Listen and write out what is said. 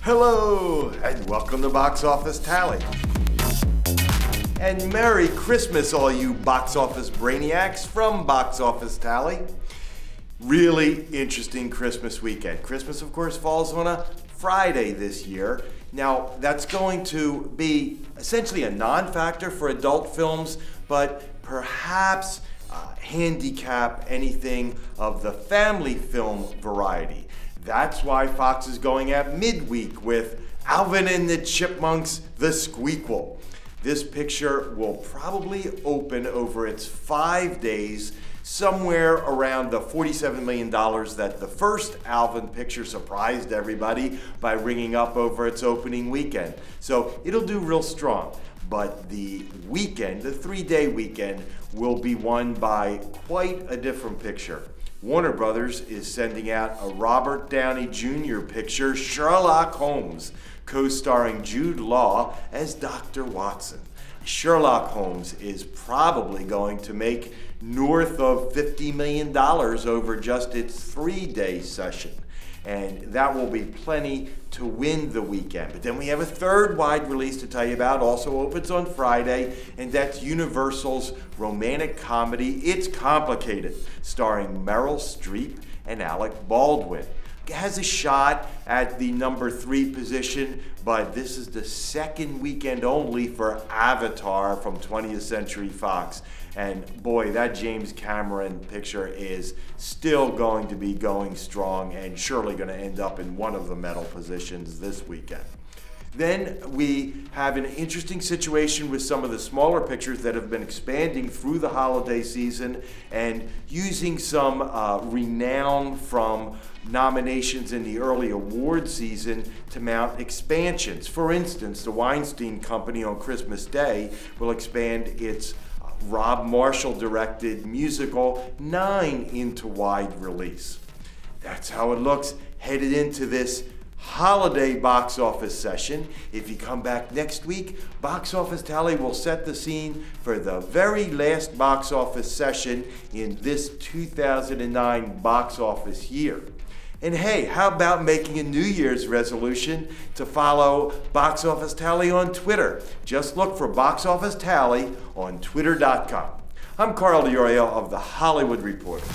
Hello, and welcome to Box Office Tally. And Merry Christmas, all you box office brainiacs from Box Office Tally. Really interesting Christmas weekend. Christmas, of course, falls on a Friday this year. Now, that's going to be essentially a non-factor for adult films, but perhaps handicap anything of the family film variety. That's why Fox is going at midweek with Alvin and the Chipmunks The Squeakquel. This picture will probably open over its 5 days somewhere around the $47 million that the first Alvin picture surprised everybody by ringing up over its opening weekend. So it'll do real strong. But the weekend, the 3-day weekend, will be won by quite a different picture. Warner Brothers is sending out a Robert Downey Jr. picture, Sherlock Holmes, co-starring Jude Law as Dr. Watson. Sherlock Holmes is probably going to make north of $50 million over just its 3-day session. And that will be plenty to win the weekend. But then we have a third wide release to tell you about, also opens on Friday, and that's Universal's romantic comedy, It's Complicated, starring Meryl Streep and Alec Baldwin. It has a shot at the number 3 position, but this is the second weekend only for Avatar from 20th Century Fox. And boy, that James Cameron picture is still going to be going strong and surely going to end up in one of the medal positions this weekend. Then we have an interesting situation with some of the smaller pictures that have been expanding through the holiday season and using some renown from nominations in the early award season to mount expansions. For instance, the Weinstein Company on Christmas Day will expand its Rob Marshall-directed musical 9 into wide release. That's how it looks headed into this holiday box office session. If you come back next week, Box Office Tally will set the scene for the very last box office session in this 2009 box office year. And hey, how about making a New Year's resolution to follow Box Office Tally on Twitter? Just look for Box Office Tally on twitter.com. I'm Carl DiOrio of The Hollywood Reporter.